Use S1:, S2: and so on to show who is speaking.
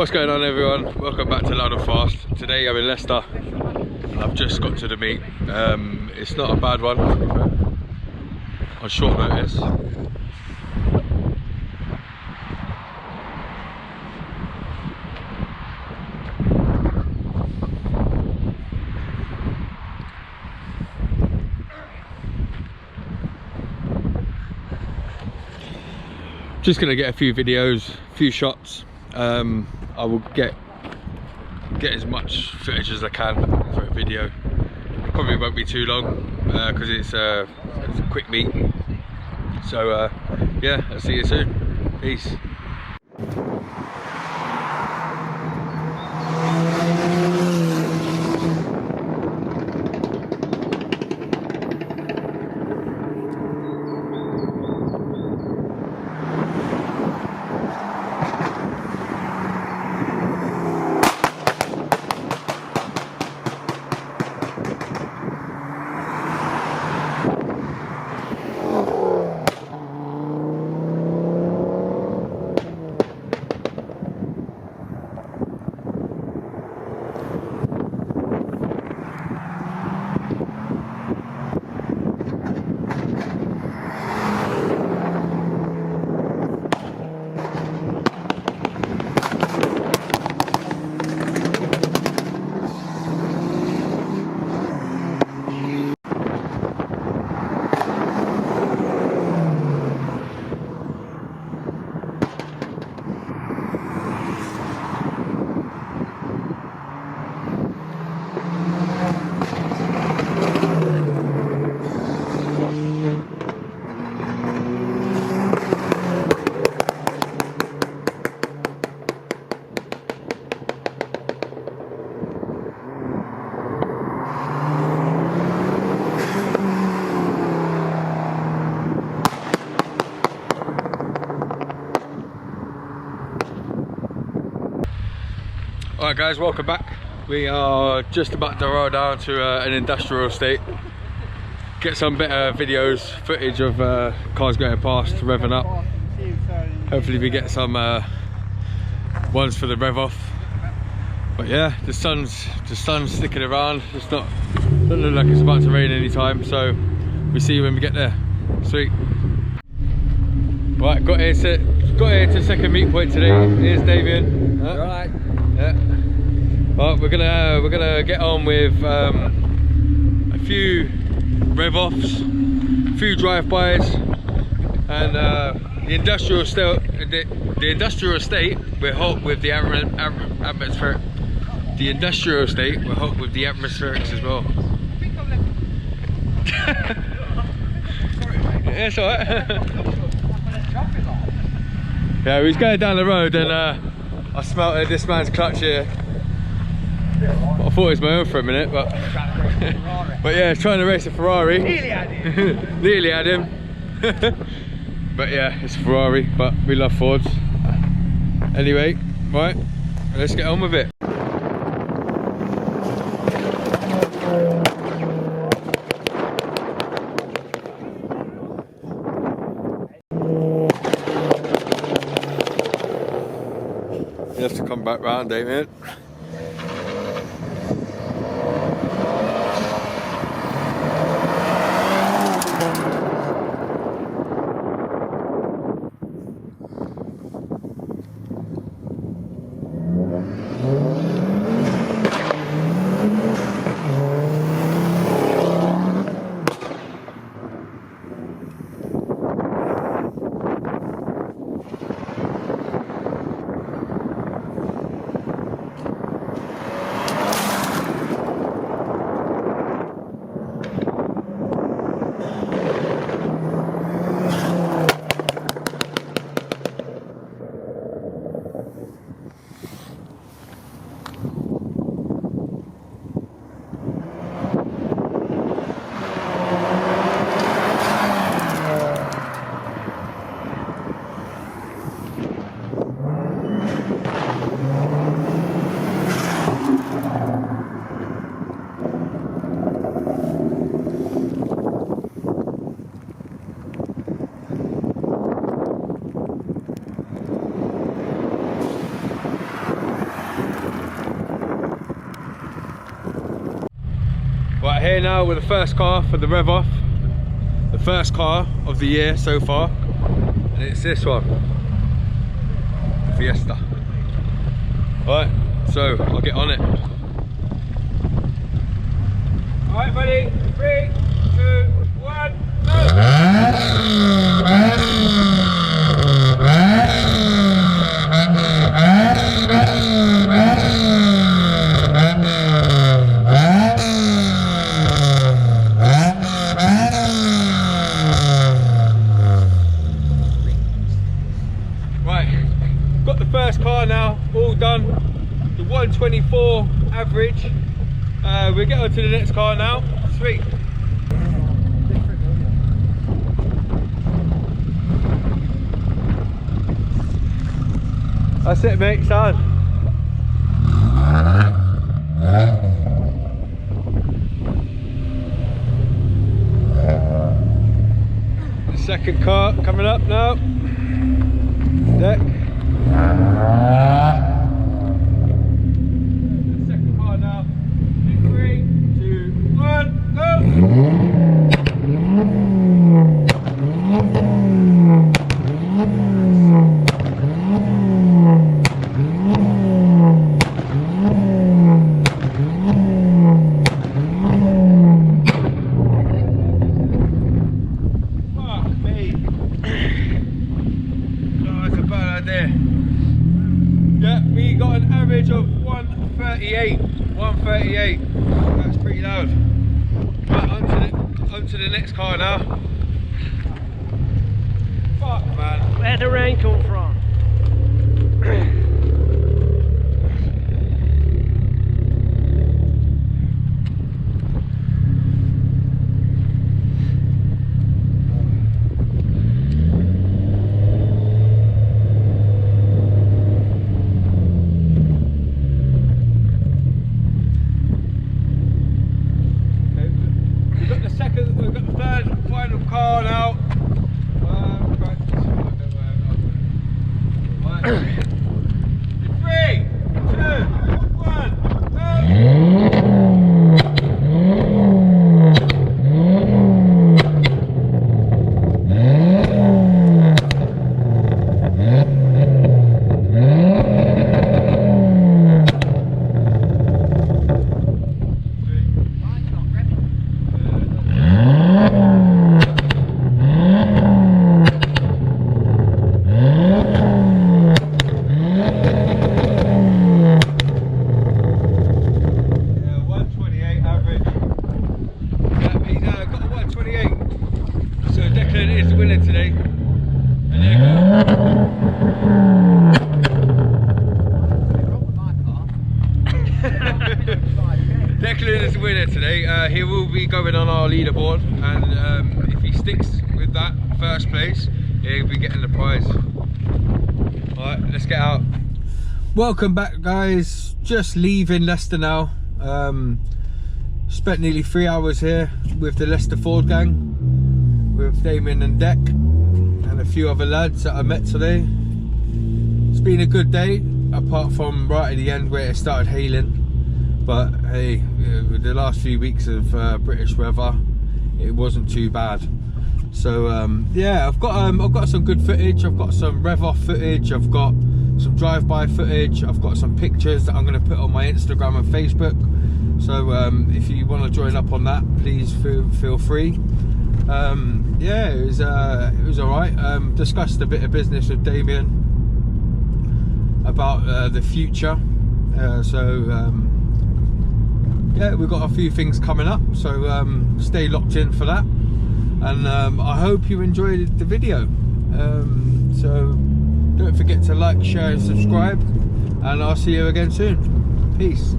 S1: What's going on, everyone? Welcome back to Loud and Fast. Today I'm in Leicester. I've just got to the meet. It's not a bad one on short notice. Just gonna get a few videos, a few shots. I will get as much footage as I can for a video. Probably won't be too long because it's a quick meet. So yeah, I'll see you soon. Peace. Alright guys, welcome back. We are just about to roll down to an industrial estate. Get some better videos, footage of cars going past, revving up. Hopefully we get some ones for the rev off. But yeah, the sun's sticking around. It's doesn't look like it's about to rain anytime, so we'll see you when we get there. Sweet. Right, got here to second meet point today. Here's Damien.
S2: Right.
S1: Yeah. Well, we're gonna get on with a few rev offs, a few drive-bys, and the industrial estate. We're hot with the atmospheric. The industrial estate. We're hot with the atmospherics as well. Yeah, it's alright. Yeah, we was going down the road and I smelt this man's clutch here. I thought it was my own for a minute, but but yeah, trying to race a Ferrari. Nearly had him. Nearly had him. But yeah, it's a Ferrari, but we love Fords. Anyway, right, let's get on with it. You have to come back round, Damien. here now with the first car for the rev off. The first car of the year so far. And it's this one. The Fiesta. Alright, so I'll get on it. Alright buddy, 3, 2, 1, got the first car now, all done. The 124 average. We'll get on to the next car now. Sweet. That's it, mate, son. The second car coming up now. Deck. The second car now. In 3, 2, 1, go! Yeah, we got an average of 138. 138. That's pretty loud. Right, onto the next car now. Fuck, man.
S2: Where'd the rain come from?
S1: We've got the third and final car now. Right. 3, 2, 1, go! Is the winner today. And there you go. Declan is the winner today. He will be going on our leaderboard, and if he sticks with that first place, he'll be getting the prize. Alright, let's get out. Welcome back, guys. Just leaving Leicester now. Spent nearly 3 hours here with the Leicester Ford gang, with Damien and Deck and a few other lads that I met today. It's been a good day, apart from right at the end where it started hailing. But hey, with the last few weeks of British weather, it wasn't too bad. So yeah, I've got some good footage. I've got some rev off footage. I've got some drive-by footage. I've got some pictures that I'm going to put on my Instagram and Facebook. So if you want to join up on that, please feel free. Yeah, it was alright. Discussed a bit of business with Damien about the future. Yeah, we've got a few things coming up, so stay locked in for that. And I hope you enjoyed the video. So don't forget to like, share and subscribe, and I'll see you again soon. Peace.